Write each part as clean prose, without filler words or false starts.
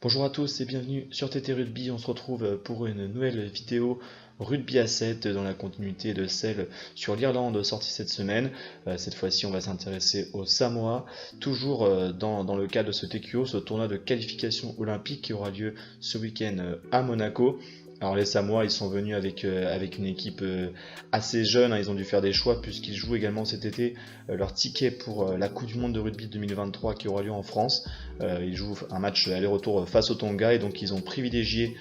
Bonjour à tous et bienvenue sur TT Rugby. On se retrouve pour une nouvelle vidéo rugby à 7 dans la continuité de celle sur l'Irlande sortie cette semaine. Cette fois-ci, on va s'intéresser au Samoa, toujours dans le cadre de ce TQO, ce tournoi de qualification olympique qui aura lieu ce week-end à Monaco. Alors les Samoa, ils sont venus avec une équipe assez jeune, hein. Ils ont dû faire des choix puisqu'ils jouent également cet été leur ticket pour la Coupe du Monde de rugby 2023 qui aura lieu en France. Ils jouent un match aller-retour face au Tonga et donc ils ont privilégié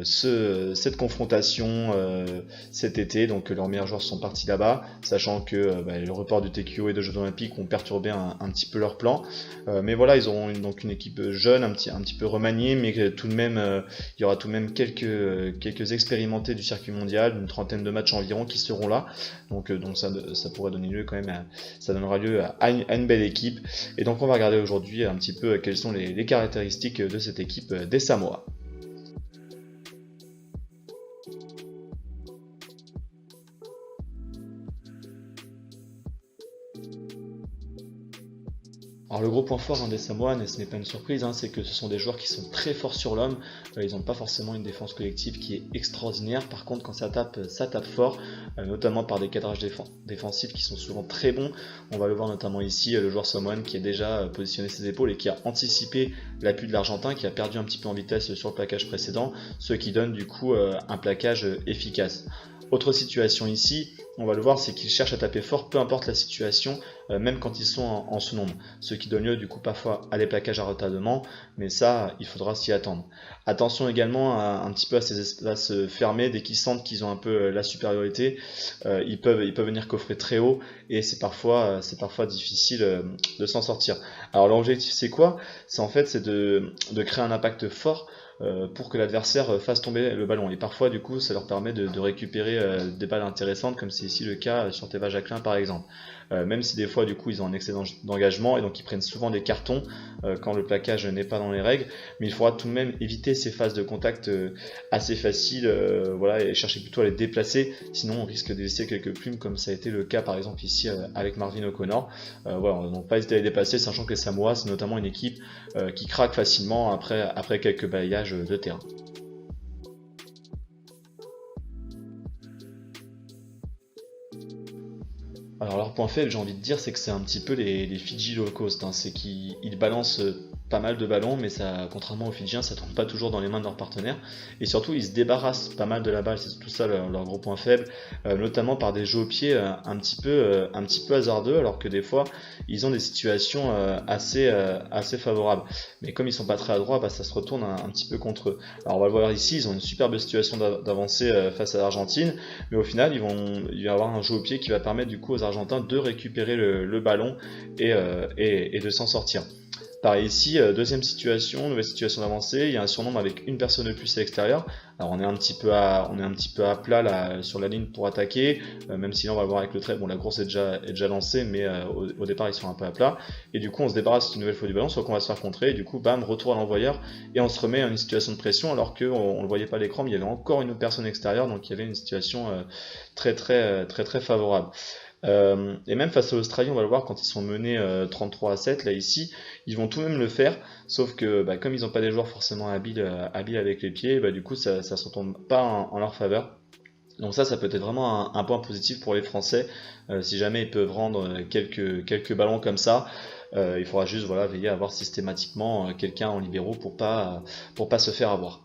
cette confrontation cet été. Donc leurs meilleurs joueurs sont partis là-bas, sachant que le report du TQO et de Jeux Olympiques ont perturbé un petit peu leur plan. Mais voilà, ils auront donc une équipe jeune, un petit peu remaniée, mais tout de même, il y aura tout de même quelques expérimentés du circuit mondial, une trentaine de matchs environ qui seront là. Donc ça pourrait donner lieu quand même, ça donnera lieu à une belle équipe. Et donc on va regarder aujourd'hui un petit peu quelles sont les caractéristiques de cette équipe des Samoa. Alors le gros point fort des Samoans, et ce n'est pas une surprise, c'est que ce sont des joueurs qui sont très forts sur l'homme. Ils n'ont pas forcément une défense collective qui est extraordinaire. Par contre, quand ça tape fort, notamment par des cadrages défensifs qui sont souvent très bons. On va le voir notamment ici, le joueur Samoan qui a déjà positionné ses épaules et qui a anticipé l'appui de l'Argentin, qui a perdu un petit peu en vitesse sur le plaquage précédent, ce qui donne du coup un plaquage efficace. Autre situation ici, on va le voir, c'est qu'ils cherchent à taper fort, peu importe la situation, même quand ils sont en sous-nombre. Ce qui donne lieu du coup parfois à des plaquages à retardement, mais ça, il faudra s'y attendre. Attention également un petit peu à ces espaces fermés, dès qu'ils sentent qu'ils ont un peu la supériorité, ils peuvent venir coffrer très haut, et c'est parfois difficile de s'en sortir. Alors l'objectif c'est quoi? C'est de créer un impact fort, pour que l'adversaire fasse tomber le ballon. Et parfois, du coup, ça leur permet de récupérer des balles intéressantes, comme c'est ici le cas sur Teva Jacquelin, par exemple. Même si des fois, du coup, ils ont un excès d'engagement et donc ils prennent souvent des cartons quand le plaquage n'est pas dans les règles. Mais il faudra tout de même éviter ces phases de contact assez faciles, et chercher plutôt à les déplacer. Sinon, on risque de laisser quelques plumes, comme ça a été le cas, par exemple, ici avec Marvin O'Connor. Donc pas hésiter à les déplacer, sachant que les Samoa, c'est notamment une équipe qui craque facilement après quelques balayages de terrain. Alors leur point faible, j'ai envie de dire, c'est que c'est un petit peu les Fidji low cost, c'est qu'ils balancent pas mal de ballons, mais ça, contrairement aux Fidjiens, ça tombe pas toujours dans les mains de leurs partenaires. Et surtout, ils se débarrassent pas mal de la balle, c'est tout ça leur gros point faible, notamment par des jeux au pied un petit peu hasardeux, alors que des fois, ils ont des situations assez favorables. Mais comme ils sont pas très adroits, ça se retourne un petit peu contre eux. Alors on va le voir ici, ils ont une superbe situation d'avancée face à l'Argentine, mais au final, il va y avoir un jeu au pied qui va permettre du coup aux Argentins de récupérer le ballon et de s'en sortir. Pareil ici, deuxième situation, nouvelle situation d'avancée, il y a un surnombre avec une personne de plus à l'extérieur. Alors on est un petit peu à plat là, sur la ligne pour attaquer, même si là on va le voir avec le trait, bon la course est déjà lancée, mais au départ ils sont un peu à plat. Et du coup on se débarrasse une nouvelle fois du ballon, soit qu'on va se faire contrer, et du coup bam, retour à l'envoyeur, et on se remet à une situation de pression alors qu'on ne le voyait pas à l'écran, mais il y avait encore une autre personne extérieure, donc il y avait une situation très favorable. Et même face à l'Australie, on va le voir quand ils sont menés 33-7, là ici, ils vont tout de même le faire, sauf que comme ils n'ont pas des joueurs forcément habiles avec les pieds, du coup ça se retourne pas en leur faveur. Donc ça peut être vraiment un point positif pour les Français, si jamais ils peuvent rendre quelques ballons comme ça. Il faudra juste veiller à avoir systématiquement quelqu'un en libéraux pour pas se faire avoir.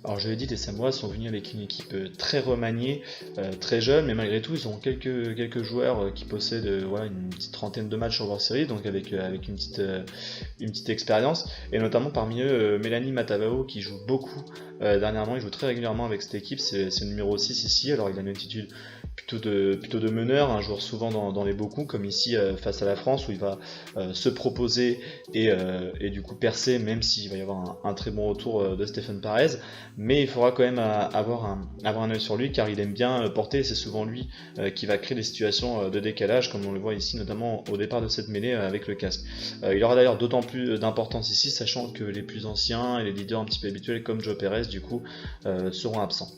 Alors je l'ai dit, les Samoa sont venus avec une équipe très remaniée, très jeune, mais malgré tout ils ont quelques joueurs qui possèdent une petite trentaine de matchs en World Series, donc avec une petite expérience, et notamment parmi eux Mélanie Matavao qui joue beaucoup dernièrement, il joue très régulièrement avec cette équipe, c'est le numéro 6 ici, alors il a une attitude plutôt de meneur, un joueur souvent dans les beaux coups, comme ici face à la France où il va se proposer et du coup percer, même s'il va y avoir un très bon retour de Stéphane Parez. Mais il faudra quand même avoir un œil sur lui car il aime bien porter, et c'est souvent lui qui va créer des situations de décalage, comme on le voit ici notamment au départ de cette mêlée avec le casque. Il aura d'ailleurs d'autant plus d'importance ici, sachant que les plus anciens et les leaders un petit peu habituels comme Joe Perez du coup seront absents.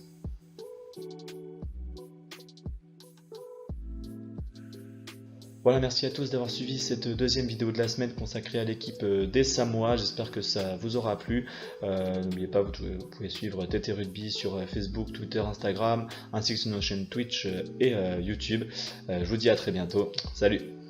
Voilà, merci à tous d'avoir suivi cette deuxième vidéo de la semaine consacrée à l'équipe des Samoa. J'espère que ça vous aura plu. N'oubliez pas, vous pouvez suivre TT Rugby sur Facebook, Twitter, Instagram, ainsi que sur nos chaînes Twitch et YouTube. Je vous dis à très bientôt. Salut!